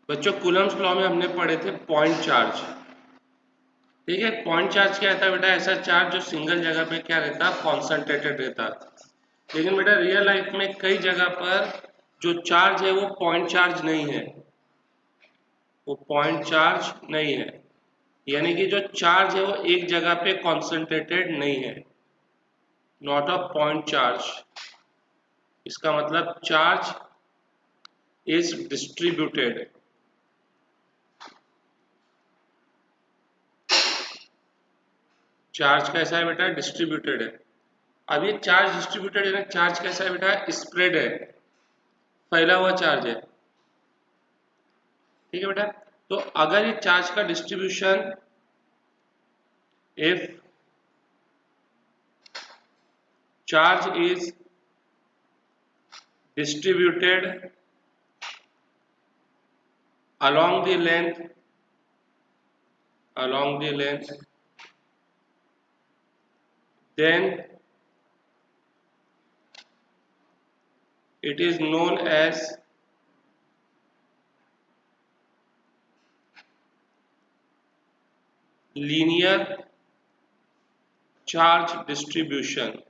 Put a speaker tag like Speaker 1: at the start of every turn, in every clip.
Speaker 1: बच्चों Coulomb's law में हमने पढ़े थे पॉइंट चार्ज। ठीक है, पॉइंट चार्ज क्या रहता है बेटा? ऐसा चार्ज जो सिंगल जगह पे क्या रहता है, कॉन्सेंट्रेटेड रहता। लेकिन बेटा रियल लाइफ में कई जगह पर जो चार्ज है वो पॉइंट चार्ज नहीं है, वो पॉइंट चार्ज नहीं है, यानी कि जो चार्ज है वो एक जगह पे कॉन्सेंट्रेटेड नहीं है, नॉट अ पॉइंट चार्ज। इसका मतलब चार्ज इज डिस्ट्रीब्यूटेड। चार्ज कैसा है बेटा? डिस्ट्रीब्यूटेड है। अब ये चार्ज डिस्ट्रीब्यूटेड है ना, चार्ज कैसा है बेटा? स्प्रेड है, फैला हुआ चार्ज है। ठीक है बेटा, तो अगर ये चार्ज का distribution, if charge is distributed along the length, then it is known as linear charge distribution,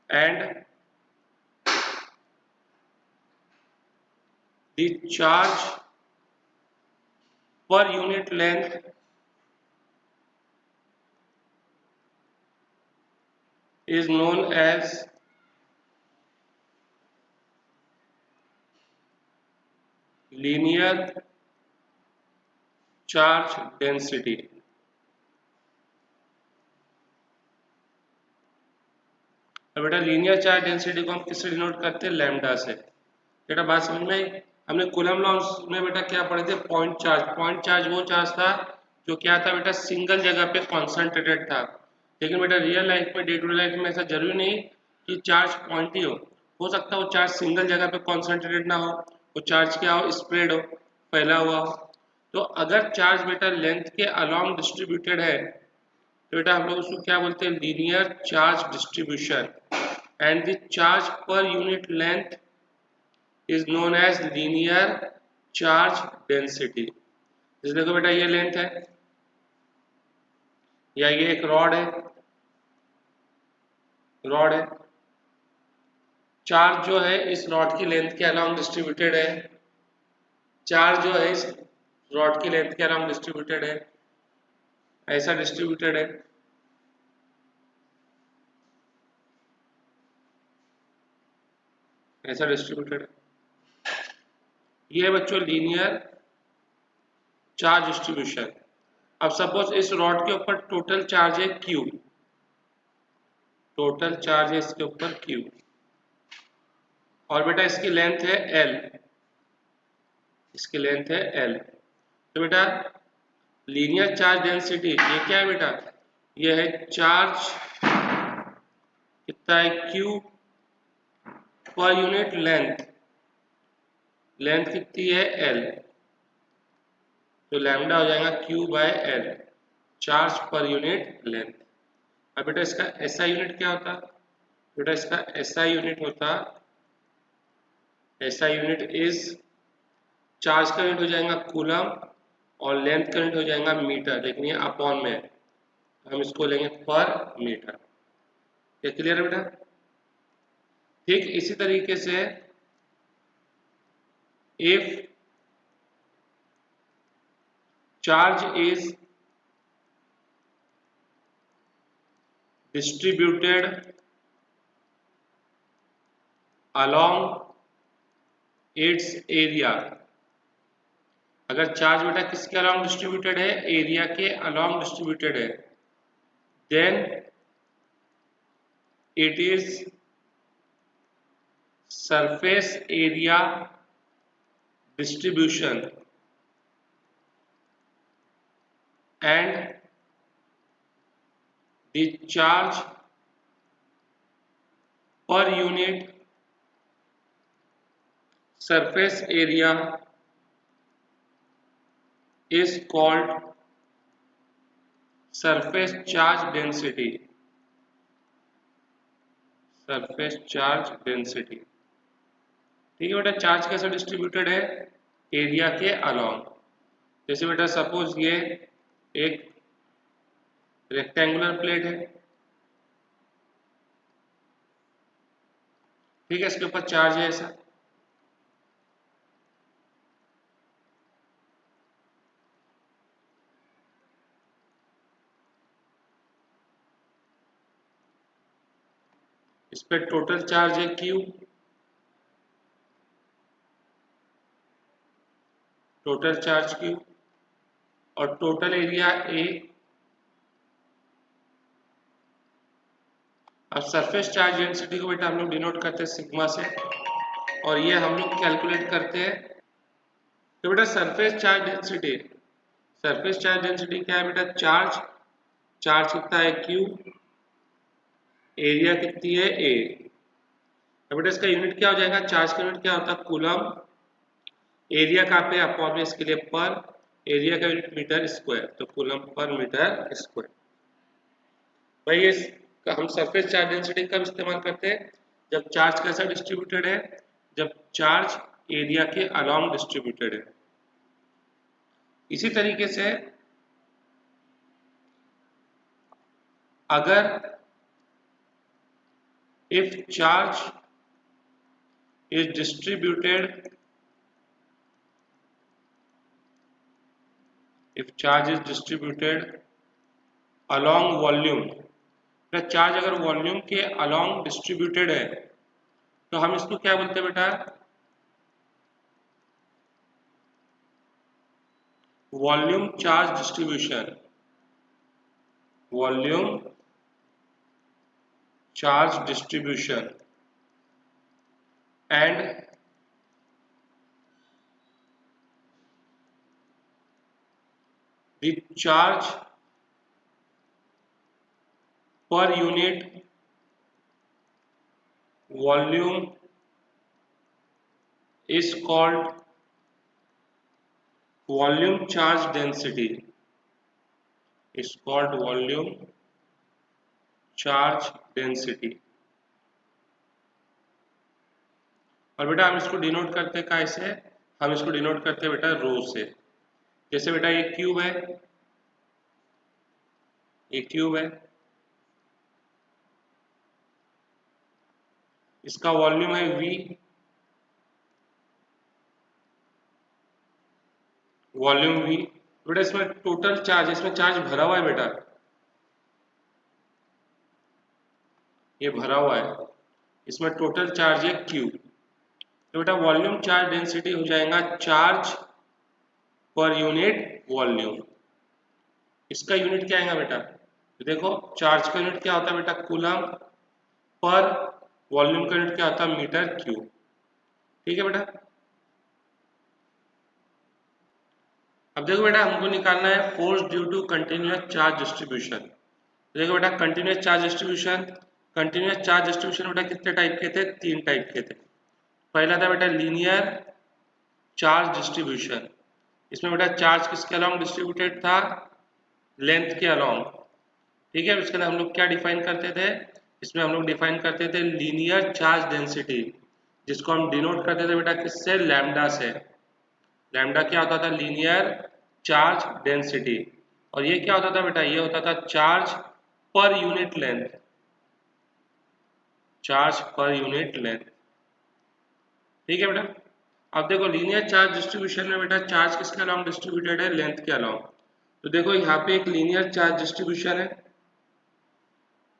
Speaker 1: and the charge per unit length is known as linear charge density। और बेटा लीनियर चार्ज डेंसिटी को हम किससे denote करते हैं? Lambda से। बेटा बात समझ में आई? हमने कूलम लॉ में बेटा क्या पढ़े थे? Point charge. पॉइंट चार्ज वो चार्ज था जो क्या था बेटा? सिंगल जगह पे कॉन्सेंट्रेटेड था। लेकिन बेटा रियल लाइफ में, डे टू डे लाइफ में ऐसा जरूरी नहीं कि चार्ज पॉइंट ही हो सकता है वो चार्ज सिंगल जगह पे कॉन्सेंट्रेटेड ना हो, वो चार्ज क्या हो? स्प्रेड हो, फैला हुआ हो। तो अगर चार्ज बेटा लेंथ के अलॉन्ग डिस्ट्रीब्यूटेड है तो बेटा हम लोग उसको क्या बोलते हैं? Linear charge distribution. And the charge per unit length is known as linear charge density। जैसे देखो बेटा ये लेंथ है या ये एक रॉड है, चार्ज जो है इस रॉड की लेंथ के अलॉन्ग डिस्ट्रीब्यूटेड है, चार्ज जो है इस रॉड की लेंथ के अलॉन्ग डिस्ट्रीब्यूटेड है, ऐसा डिस्ट्रीब्यूटेड है। ऐसा डिस्ट्रीब्यूटेड है। ये है बच्चों लीनियर चार्ज डिस्ट्रीब्यूशन। अब सपोज इस रॉड के ऊपर टोटल चार्ज है Q, टोटल चार्ज है इसके ऊपर Q, और बेटा इसकी लेंथ है L, इसकी लेंथ है L। तो बेटा लीनियर चार्ज डेंसिटी ये क्या है बेटा? ये है चार्ज कितना है? Q पर यूनिट लेंथ, लेंथ कितनी है? L। तो लैम्डा हो जाएगा Q by L, charge per unit length. अब बेटा इसका SI यूनिट क्या होता? बेटा इसका SI यूनिट होता, SI यूनिट इज, चार्ज का यूनिट हो जाएगा कूलम और लेंथ का यूनिट हो जाएगा मीटर, लेकिन ये अपॉन में है, हम इसको लेंगे पर मीटर। ये क्लियर है बेटा? ठीक इसी तरीके से if charge is distributed along its area, अगर चार्ज बेटा किसके अलॉन्ग डिस्ट्रीब्यूटेड है? एरिया के अलॉन्ग डिस्ट्रीब्यूटेड है, then it is surface area distribution and the charge per unit surface area is called surface charge density, surface charge density। ठीक है बेटा, charge कैसे डिस्ट्रीब्यूटेड है, एरिया के अलोंग। जैसे बेटा सपोज ये एक रेक्टेंगुलर प्लेट है, ठीक है, इसके ऊपर चार्ज है ऐसा, इस पर टोटल चार्ज है Q, टोटल चार्ज Q, और टोटल एरिया A। अब सरफेस चार्ज डेंसिटी को बेटा हम लोग डिनोट करते हैं सिग्मा से, और ये हम लोग कैलकुलेट करते हैं। तो बेटा surface charge density, surface charge density क्या है बेटा, चार्ज, चार्ज कितना है Q, एरिया कितनी है A। तो बेटा इसका यूनिट क्या हो जाएगा, चार्ज का यूनिट क्या होता है, कूलम, एरिया कहाँ पे अपॉन में इसके लिए पर, एरिया का यूनिट मीटर स्क्वायर, तो कूलम पर मीटर स्क्वायर। भाई ये हम सरफेस चार्ज डेंसिटी कब इस्तेमाल करते हैं, जब चार्ज कैसा डिस्ट्रीब्यूटेड है, जब चार्ज एरिया के अलोंग डिस्ट्रीब्यूटेड है। इसी तरीके से अगर if charge is distributed, if charge is distributed along volume, charge अगर वॉल्यूम के अलोंग डिस्ट्रीब्यूटेड है तो हम इसको क्या बोलते हैं बेटा, volume charge distribution, volume charge distribution. And the charge per unit volume is called volume charge density, is called volume charge density। और बेटा हम इसको डिनोट करते हैं कैसे, हम इसको डिनोट करते हैं बेटा रो से। जैसे बेटा ये क्यूब है, ये क्यूब है, इसका वॉल्यूम है V, वॉल्यूम V। बेटा इसमें टोटल चार्ज, इसमें चार्ज भरा हुआ है बेटा, ये भरा हुआ है, इसमें टोटल चार्ज है Q। तो बेटा वॉल्यूम चार्ज डेंसिटी हो जाएगा चार्ज पर यूनिट वॉल्यूम। इसका यूनिट क्या आएगा बेटा, तो देखो चार्ज का यूनिट क्या होता है बेटा, कूलम, पर वॉल्यूम का यूनिट क्या होता है, मीटर क्यूब। ठीक है बेटा, अब देखो बेटा हमको निकालना है force due to continuous charge distribution. देखो बेटा continuous charge distribution, continuous charge distribution बेटा कितने टाइप के थे, 3 टाइप के थे। पहला था बेटा लीनियर चार्ज डिस्ट्रीब्यूशन, इसमें बेटा चार्ज किसके अलोंग डिस्ट्रीब्यूटेड था, लेंथ के अलोंग। ठीक है, इसके लिए हम लोग क्या डिफाइन करते थे, इसमें हम लोग डिफाइन करते थे लीनियर चार्ज डेंसिटी, जिसको हम डिनोट करते थे बेटा किससे, लैम्डा से। लैम्डा क्या होता था, लीनियर चार्ज डेंसिटी। और ये क्या होता था बेटा, ये होता था charge per unit length, charge per unit length. ठीक है बेटा, अब देखो लीनियर चार्ज डिस्ट्रीब्यूशन में बेटा चार्ज किसके अलोंग डिस्ट्रीब्यूटेड है, लेंथ के अलोंग। तो देखो यहाँ पे एक लीनियर चार्ज डिस्ट्रीब्यूशन है,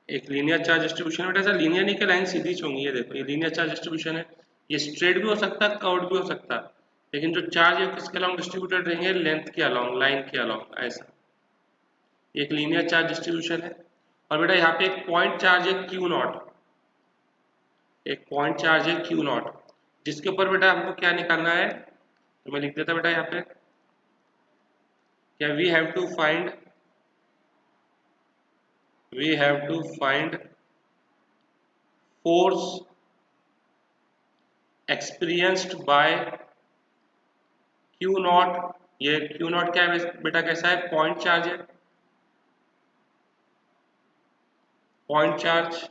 Speaker 1: एक लीनियर चार्ज डिस्ट्रीब्यूशन बेटा, ऐसा लीनियर नहीं कि लाइन सीधी होंगी, ये देखो ये लीनियर चार्ज डिस्ट्रीब्यूशन है, ये स्ट्रेट भी हो सकता है, कर्व्ड भी हो सकता है, लेकिन जो चार्ज है किसके अलोंग डिस्ट्रीब्यूटेड रहेंगे, लेंथ के अलोंग, लाइन के अलोंग, ऐसा एक लीनियर चार्ज डिस्ट्रीब्यूशन है। और बेटा यहाँ पे एक पॉइंट चार्ज है क्यू नॉट, एक पॉइंट चार्ज है क्यू नॉट, जिसके ऊपर बेटा हमको क्या निकालना है, तो मैं लिख देता बेटा यहाँ पे, क्या we have to find, we have to find force experienced by Q naught. ये क्यू नॉट क्या है बेटा, कैसा है, पॉइंट चार्ज है, point charge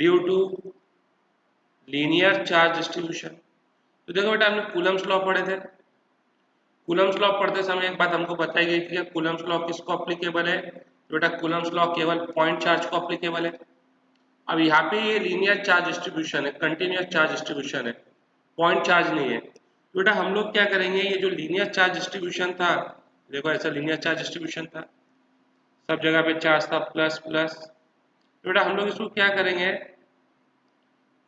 Speaker 1: due to linear charge distribution. तो देखो बेटा हमने कूलम्स लॉ पढ़े थे। कूलम्स लॉ पढ़ते समय एक बात हमको बताई गई थी कि कूलम्स लॉ किसको अप्लीकेबल है, तो बेटा कूलम्स लॉ केवल पॉइंट चार्ज को अप्लीकेबल है। अब यहाँ पे ये लीनियर चार्ज डिस्ट्रीब्यूशन है, कंटिन्यूअस चार्ज डिस्ट्रीब्यूशन है, पॉइंट चार्ज नहीं है। तो बेटा हम लोग क्या करेंगे, ये जो लीनियर चार्ज डिस्ट्रीब्यूशन था, देखो ऐसा लीनियर चार्ज डिस्ट्रीब्यूशन था, सब जगह पे चार्ज था प्लस प्लस। तो बेटा हम लोग इसको क्या करेंगे,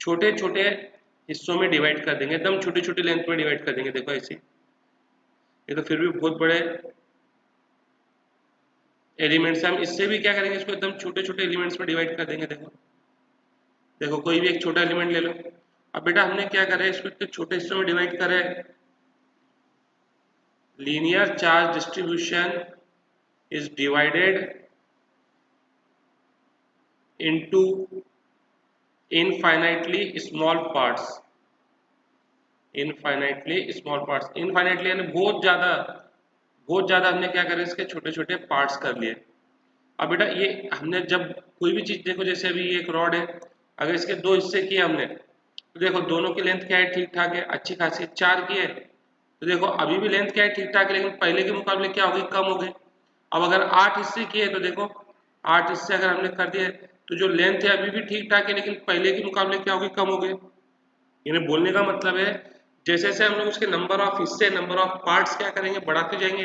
Speaker 1: छोटे छोटे हिस्सों में डिवाइड कर देंगे, एकदम छोटी छोटी लेंथ में डिवाइड कर देंगे। देखो ऐसे, ये तो फिर भी बहुत बड़े एलिमेंट्स है, हम इससे भी क्या करेंगे, इसको एकदम छोटे छोटे एलिमेंट्स में डिवाइड कर देंगे। देखो देखो कोई भी एक छोटा एलिमेंट ले लो। अब बेटा हमने क्या करें, इसको इतने छोटे हिस्सों में डिवाइड करें। Linear charge distribution is divided into infinitely small parts. Infinitely small parts, infinitely यानी बहुत ज्यादा हमने क्या करें, इसके छोटे छोटे पार्ट्स कर लिए। अब बेटा ये हमने जब कोई भी चीज, देखो जैसे अभी ये एक रॉड है, अगर इसके दो हिस्से किए हमने, तो देखो दोनों की लेंथ क्या है, ठीक ठाक है, अच्छी खासी। चार की है तो देखो अभी भी लेंथ क्या है, ठीक ठाक है, लेकिन पहले के मुकाबले क्या हो गई, कम हो गई। अब अगर 8 हिस्से किए तो देखो 8 हिस्से अगर हमने कर दिए तो जो लेंथ है अभी भी ठीक ठाक है, लेकिन पहले के मुकाबले क्या हो गई, कम हो गई। यानी बोलने का मतलब है, जैसे जैसे हम लोग उसके नंबर ऑफ हिस्से, नंबर ऑफ पार्ट्स क्या करेंगे, बढ़ाते जाएंगे,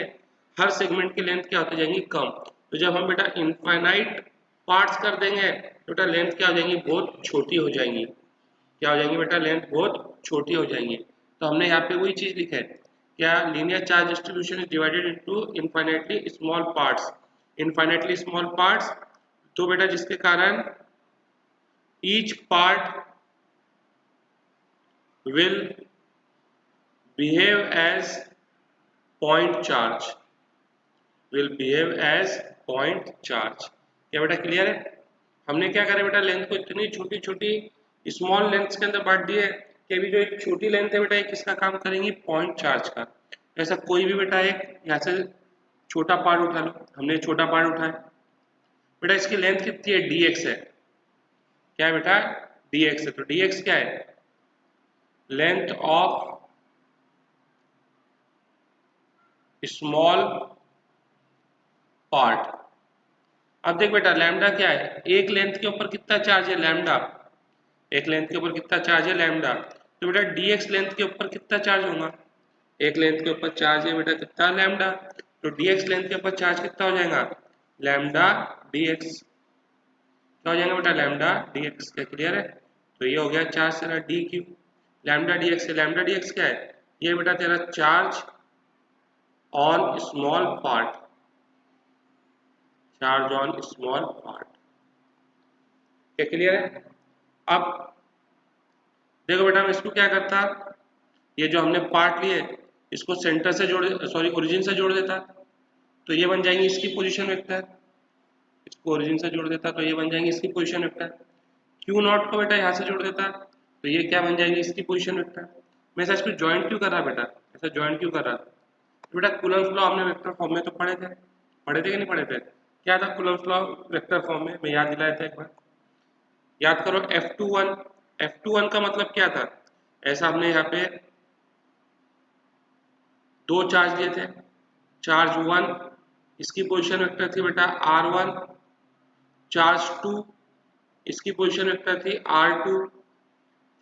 Speaker 1: हर सेगमेंट की लेंथ क्या होती जाएंगी, कम। तो जब हम बेटा इनफाइनाइट पार्ट्स कर देंगे तो बेटा लेंथ क्या हो जाएंगी, बहुत छोटी हो जाएंगी। क्या हो जाएंगी बेटा, लेंथ बहुत छोटी हो जाएंगी। तो हमने यहाँ पे वही चीज लिखा है, क्या linear charge distribution is divided into infinitely small parts. Infinitely small parts, तो बेटा जिसके कारण each part will behave as point charge, will behave as point charge। क्या बेटा क्लियर है? हमने क्या करा बेटा, लेंथ को इतनी छोटी छोटी स्मॉल लेंथ के अंदर बांट दिए कि अभी जो एक छोटी लेंथ है बेटा, किसका काम करेंगी, पॉइंट चार्ज का। ऐसा कोई भी बेटा एक यहाँ से छोटा पार्ट उठा लो, हमने छोटा पार्ट उठाया बेटा, इसकी लेंथ कितनी है, dx है। क्या है बेटा, dx है। तो dx क्या है, लेंथ ऑफ स्मॉल पार्ट। अब देख बेटा लैम्डा क्या है, एक लेंथ के ऊपर कितना चार्ज है, लैम्डा। एक लेंथ के ऊपर कितना चार्ज है, लैम्डा। तो बेटा dx लेंथ के ऊपर कितना चार्ज होगा, एक लेंथ के ऊपर चार्ज है बेटा कितना, लैम्डा। तो dx लेंथ के ऊपर चार्ज कितना हो जाएगा, लैम्डा dx। क्या हो जाएगा बेटा, लैम्डा dx। क्या क्लियर है? तो ये हो गया चार्ज तेरा dq, लैम्डा dx है। लैम्डा dx क्या है, ये बेटा तेरा charge on small part, charge on small part. क्या क्लियर है? अब देखो बेटा हम इसको क्या करता, ये जो हमने पार्ट लिए इसको सेंटर से जोड़, सॉरी ओरिजिन से जोड़ देता, तो ये बन जाएंगी इसकी पोजीशन वेक्टर। इसको ओरिजिन से जोड़ देता तो ये बन जाएंगी इसकी पोजीशन वेक्टर। क्यू नॉट को बेटा यहाँ से जोड़ देता तो ये क्या बन जाएंगी, इसकी पोजीशन वेक्टर। मैं ऐसा इसको ज्वाइंट क्यों कर रहा बेटा, ऐसा ज्वाइंट क्यों कर रहा, तो बेटा कूलम्स लॉ हमने वेक्टर फॉर्म में तो पढ़े थे कि नहीं पढ़े थे? क्या था कूलम्स लॉ वेक्टर फॉर्म में, मैं याद दिलाया था एक बार, याद करो। F21, F21 का मतलब क्या था, ऐसा हमने यहाँ पे दो चार्ज लिए थे, चार्ज 1 इसकी पोजीशन वेक्टर थी बेटा R1, चार्ज 2 इसकी पोजीशन वेक्टर थी R2,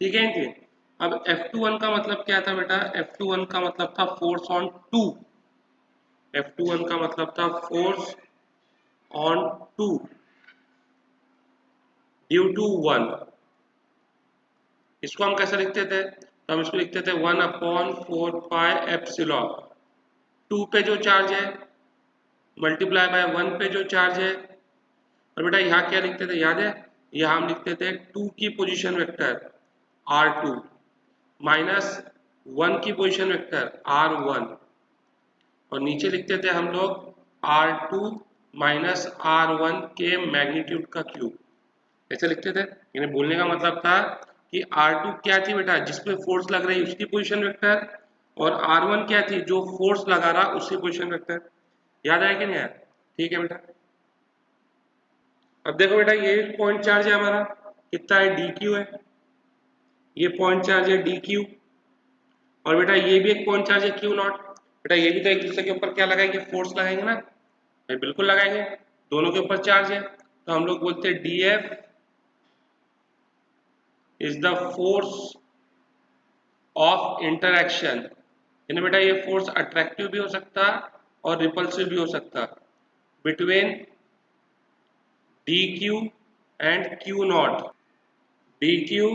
Speaker 1: ठीक है इनकी। अब F21 का मतलब क्या था बेटा, F21 का मतलब था फोर्स ऑन 2, F21 का मतलब था फोर्स ऑन 2 ड्यू टू 1। इसको हम कैसे लिखते थे, तो हम इसको लिखते थे 1/4 एप्सिलॉन 2 पे जो चार्ज है मल्टीप्लाई बाय 1 पे जो चार्ज है। और बेटा यहाँ क्या लिखते थे, याद है, यहाँ हम लिखते थे 2 की पोजीशन वेक्टर R2 माइनस 1 की पोजीशन वेक्टर R1, और नीचे लिखते थे हम लोग R2 माइनस R1 के मैग्नीट्यूड का क्यूब, ऐसे लिखते थे। यानी बोलने का मतलब था कि R2 क्या थी बेटा, जिसपे फोर्स लग रही है उसकी पोजीशन वेक्टर, और R1 क्या थी, जो फोर्स लगा रहा उसकी पोजीशन वेक्टर। याद आया कि नहीं यार? ठीक है बेटा। अब देखो बेटा ये पॉइंट चार्ज है हमारा, कितना है, dq है। ये पॉइंट चार्ज है डी क्यू, और बेटा ये भी एक पॉइंट चार्ज है क्यू नॉट। बेटा ये भी तो एक दूसरे के ऊपर क्या लगाएंगे, फोर्स लगाएंगे ना, भाई बिल्कुल लगाएंगे, दोनों के ऊपर चार्ज है, तो हम लोग बोलते हैं D F is the force of interaction. यानी बेटा ये फोर्स अट्रैक्टिव भी हो सकता और रिपल्सिव भी हो सकता between D Q and Q not, D Q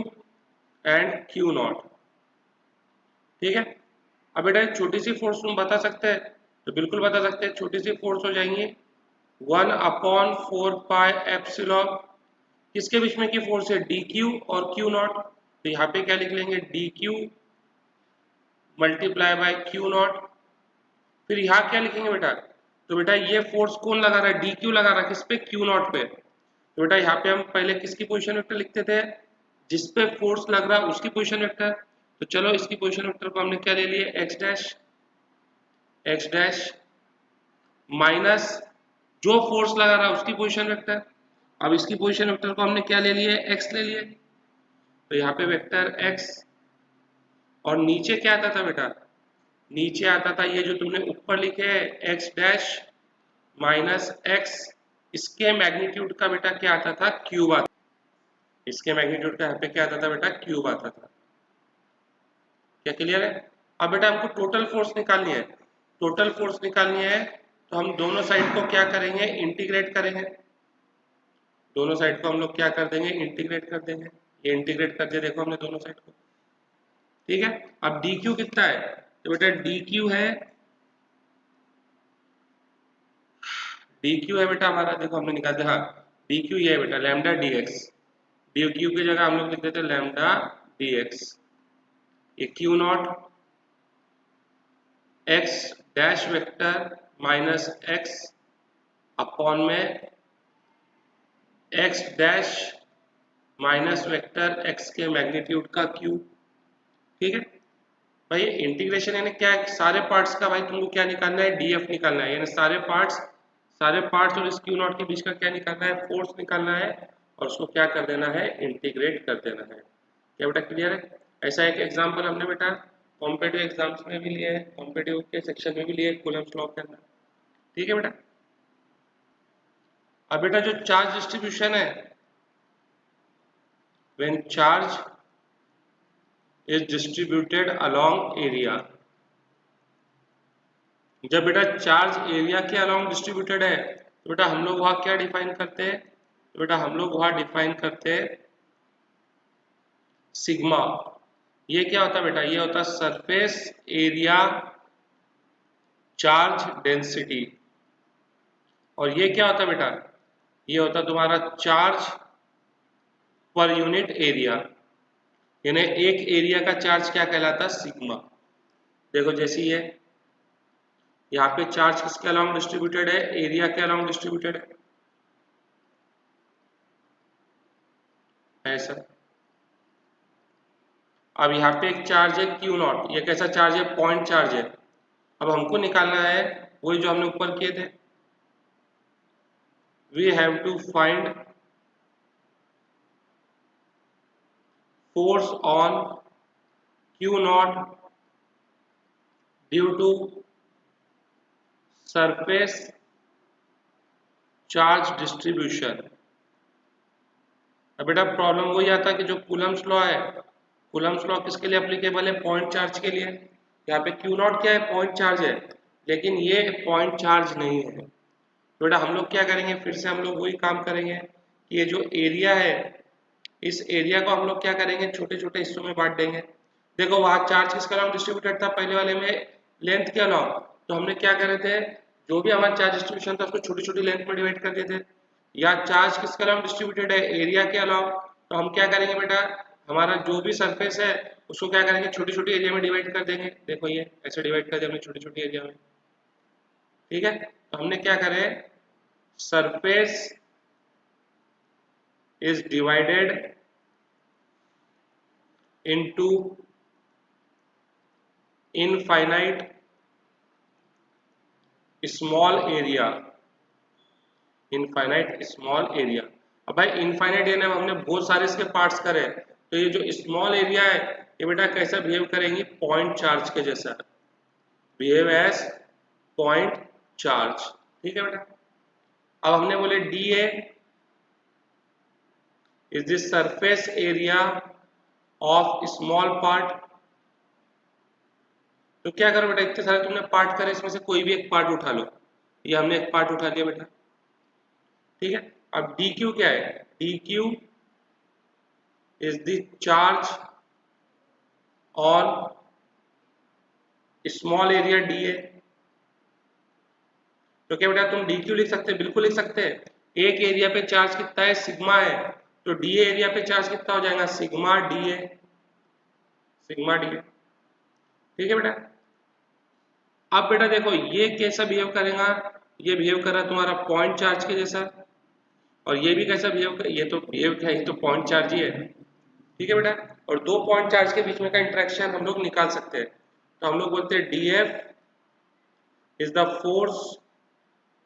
Speaker 1: and Q not. ठीक है, अब बेटा एक छोटी सी फोर्स तुम बता सकते हैं, तो बिल्कुल बता सकते हैं, छोटी सी फोर्स हो जाएंगी 1/4 पाई एप्सिलॉन, किसके बीच में की फोर्स है, डी क्यू और क्यू नॉट, तो यहाँ पे क्या लिख लेंगे, D Q multiply by Q not. फिर यहाँ क्या लिखेंगे बेटा, तो बेटा ये फोर्स कौन लगा रहा है, डी क्यू लगा रहा है किस पे, क्यू नॉट पे, तो बेटा यहाँ पे हम पहले किसकी पोजीशन वेक्टर लिखते थे, जिस पे फोर्स लग रहा है उसकी पोजीशन वेक्टर, तो चलो इसकी पोजीशन वेक्टर को हमने क्या ले लिए, एक्स डैश माइनस जो फोर्स लगा रहा है उसकी पोजीशन वेक्टर, अब इसकी पोजीशन वेक्टर को हमने क्या ले लिए, एक्स ले लिए, तो यहाँ पे वेक्टर एक्स, और नीचे क्या आता था बेटा, नीचे आता था ये जो तुमने ऊपर लिखे है एक्स डैश माइनस एक्स, इसके मैग्नीट्यूड का बेटा क्या आता था, क्यूब आता, इसके मैग्नीट्यूड का यहाँ पे क्या आता था बेटा, क्यूब आता था। क्या क्लियर है? अब बेटा हमको टोटल फोर्स निकालनी है, टोटल फोर्स निकालनी है तो हम दोनों साइड को क्या करेंगे, इंटीग्रेट करेंगे, दोनों साइड को हम लोग क्या कर देंगे, इंटीग्रेट कर देंगे, ये इंटीग्रेट कर दिया देखो हमने दोनों साइड को। ठीक है, अब डी क्यू कितना है, तो बेटा डी क्यू है बेटा हमारा, देखो हमने निकाल दिया, हाँ डी क्यू ये है बेटा lambda D X, D Q की जगह हम लोग लिख देते हैं लैम्डा डी एक्स, ये Q not X dash vector minus X upon में X dash minus vector X के मैग्नीट्यूड का क्यूब। ठीक है भाई, इंटीग्रेशन यानी क्या है, सारे पार्ट्स का भाई तुमको क्या निकालना है, डीएफ निकालना है, यानी सारे पार्ट्स और इस क्यू नॉट के बीच का क्या निकालना है, फोर्स निकालना है, और उसको क्या कर देना है, इंटीग्रेट कर देना है। क्या बेटा क्लियर है? ऐसा एक एग्जांपल हमने बेटा कॉम्पिटिटिव एग्जाम्स में भी लिया है, कॉम्पिटिटिव के सेक्शन में भी लिया है, कूलम्स लॉ के अंदर। ठीक है बेटा, अब बेटा जो चार्ज डिस्ट्रीब्यूशन है, when charge is distributed along area, जब बेटा चार्ज एरिया के अलोंग डिस्ट्रीब्यूटेड है तो बेटा हम लोग वहां क्या डिफाइन करते हैं, तो बेटा हम लोग वहां डिफाइन करते हैं सिग्मा। ये क्या होता है बेटा, ये होता है सरफेस एरिया चार्ज डेंसिटी, और ये क्या होता है बेटा, ये होता है तुम्हारा चार्ज पर यूनिट एरिया, यानी एक एरिया का चार्ज क्या कहलाता है, सिग्मा। देखो जैसे ये यहाँ पे चार्ज किसके अलोंग डिस्ट्रीब्यूटेड है, एरिया के अलोंग डिस्ट्रीब्यूटेड है, ऐसा। अब यहाँ पे एक चार्ज है क्यू नॉट, ये कैसा चार्ज है, पॉइंट चार्ज है। अब हमको निकालना है वही जो हमने ऊपर किए थे, we have to find force on Q naught due to surface charge distribution. अब बेटा प्रॉब्लम वही आता है कि जो कूलम्स लॉ है, कूलम्स लॉ किसके लिए एप्लीकेबल है, पॉइंट चार्ज के लिए। यहाँ पे क्यू नॉट क्या है, पॉइंट चार्ज है, लेकिन ये पॉइंट चार्ज नहीं है, तो बेटा हम लोग क्या करेंगे, फिर से हम लोग वही काम करेंगे कि ये जो एरिया है, इस एरिया को हम लोग क्या करेंगे, छोटे छोटे हिस्सों में बांट देंगे। देखो वहां चार्ज किसके अलावा डिस्ट्रीब्यूटेड था, पहले वाले में लेंथ के अलावा, तो हमने क्या करे थे, जो भी हमारा चार्ज डिस्ट्रीब्यूशन था उसको छोटी छोटी लेंथ में डिवाइड कर दिए थे। या चार्ज किसके अलावा डिस्ट्रीब्यूटेड है, एरिया के अलावा, तो हम क्या करेंगे बेटा, हमारा जो भी सरफेस है उसको क्या करेंगे, छोटी छोटी एरिया में डिवाइड कर देंगे। देखो ये ऐसे डिवाइड कर दिया हमने छोटी छोटी एरिया में। ठीक है, तो हमने क्या करे, surface is divided into infinite small area, infinite small area. अब भाई इनफाइनाइट एरिया में हमने बहुत सारे इसके पार्ट्स करे, तो ये जो स्मॉल एरिया है ये बेटा कैसा बिहेव करेंगी, पॉइंट चार्ज के जैसा, बिहेव एज पॉइंट चार्ज। ठीक है बेटा। अब हमने बोले D A is the surface area of small part. तो क्या करो बेटा, इतने सारे तुमने पार्ट करे, इसमें से कोई भी एक पार्ट उठा लो। ये हमने एक पार्ट उठा लिया बेटा। ठीक है। अब डी क्यू क्या है, D Q is the charge on small area D A. तो क्या बेटा तुम डी क्यू लिख सकते हैं, बिल्कुल लिख सकते हैं। एक एरिया पे चार्ज कितना है, सिग्मा है, तो डी एरिया पे चार्ज कितना हो जाएगा, सिग्मा डी ए, सिग्मा डी ए। ठीक है बेटा। अब बेटा देखो ये कैसा बिहेव करेगा, ये बिहेव कर रहा है तुम्हारा पॉइंट चार्ज के जैसा, और ये भी कैसा बिहेव कर, ये तो बिहेव क्या है, ये तो पॉइंट चार्ज ही है। ठीक है बेटा। और दो पॉइंट चार्ज के बीच में का इंटरेक्शन हम लोग निकाल सकते हैं, तो हम लोग बोलते हैं D F is the force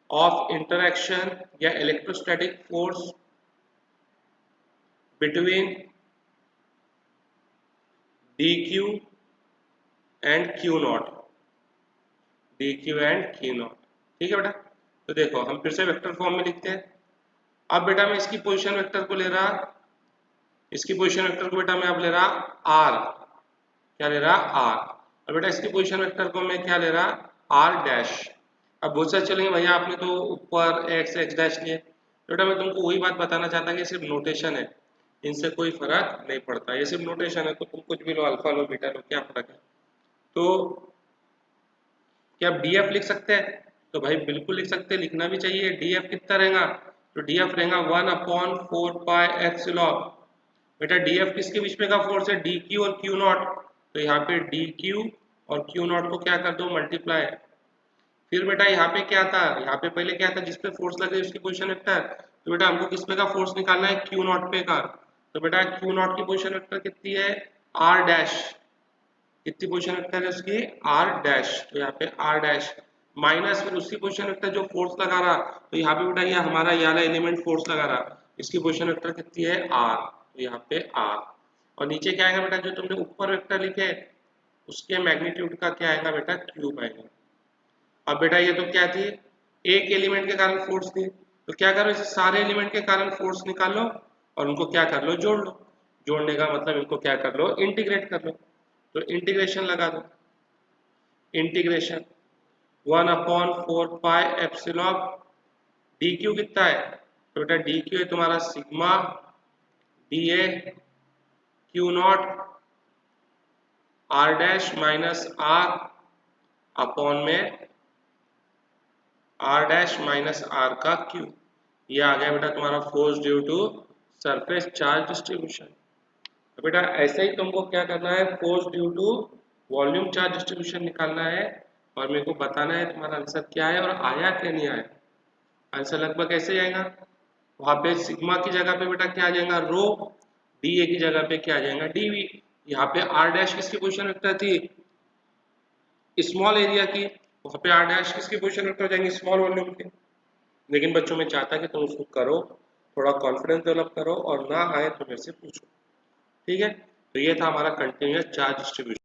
Speaker 1: of interaction या electrostatic force between D Q and Q not, D Q and Q not. ठीक है बेटा। तो देखो हम फिर से वेक्टर फॉर्म में लिखते हैं। अब बेटा मैं इसकी पोजीशन वेक्टर को ले रहा, इसकी पोजीशन वेक्टर को बेटा मैं अब ले रहा आर, क्या ले रहा आर, और बेटा इसकी पोजीशन वेक्टर को मैं क्या ले रहा आर डैश। अब बहुत सारे चलेंगे भैया आपने तो ऊपर एक्स एक्स डैश लिए, बेटा मैं तुमको वही बात बताना चाहता कि सिर्फ नोटेशन है, इनसे कोई फर्क नहीं पड़ता, ये सिर्फ नोटेशन है, तो तुम कुछ भी लो, अल्फा लो बीटा लो, क्या फर्क है। तो क्या आप डी एफ लिख सकते हैं, तो भाई बिल्कुल लिख सकते हैं, लिखना भी चाहिए। डी एफ कितना रहेगा, तो डी एफ रहेगा 1/4 पाई एप्सिलॉन। बेटा डी एफ किसके बीच में का फोर्स है, डी क्यू और क्यू नॉट, तो यहाँ पे डी क्यू और क्यू नॉट को क्या कर दो मल्टीप्लाई। फिर बेटा यहाँ पे क्या था, यहाँ पे पहले क्या था, जिसपे फोर्स लगे उसकी पोजीशन वेक्टर, तो बेटा हमको किस पे का फोर्स निकालना है, क्यू नॉट पे का, तो बेटा क्यू नॉट की पोजीशन वेक्टर कितनी है, आर डैश, कितनी पोजीशन वेक्टर है उसकी, आर डैश, तो यहाँ पे आर डैश माइनस फिर उसकी पोजीशन वेक्टर जो फोर्स लगा रहा, तो यहाँ पे बेटा ये हमारा ये वाला एलिमेंट फोर्स लगा रहा, इसकी पोजीशन वेक्टर कितनी है आर, तो यहाँ पे आर, और नीचे क्या आएगा बेटा, जो तुमने ऊपर वेक्टर लिखे उसके मैग्नीट्यूड का क्या आएगा बेटा, क्यूब आएगा। अब बेटा ये तो क्या थी, एक एलिमेंट के कारण फोर्स थी, तो क्या करो इसे सारे एलिमेंट के कारण फोर्स निकाल लो और उनको क्या कर लो, जोड़ लो। जोड़ने का मतलब इनको क्या कर लो, इंटीग्रेट कर लो, तो इंटीग्रेशन लगा दो, integration 1/4 pi epsilon d Q कितना है, तो बेटा डी क्यू है तुम्हारा sigma d A Q naught R dash minus R upon में आर डैश माइनस आर का क्यू, ये आ गया बेटा तुम्हारा force due to surface charge distribution. तो बेटा ऐसे ही तुमको क्या करना है, force due to volume charge distribution निकालना है, और मेरे को बताना है तुम्हारा आंसर क्या है और आया क्या नहीं आया। आंसर लगभग ऐसे आएगा, वहां पे सिग्मा की जगह पे बेटा क्या आ जाएगा, रो, डी ए की जगह पे क्या आ जाएगा, डी वी। यहाँ पे आर डैश किसकी पोजीशन वेक्टर थी, स्मॉल एरिया की, वहां पे आर डैश किसकी पोजीशन वेक्टर हो जाएंगे, स्मॉल वॉल्यूम की। लेकिन बच्चों में चाहता कि तुम उसको करो, थोड़ा कॉन्फिडेंस डेवलप करो, और ना आए तो मेरे से पूछो। ठीक है। तो ये था हमारा कंटिन्यूअस चार्ज डिस्ट्रीब्यूशन।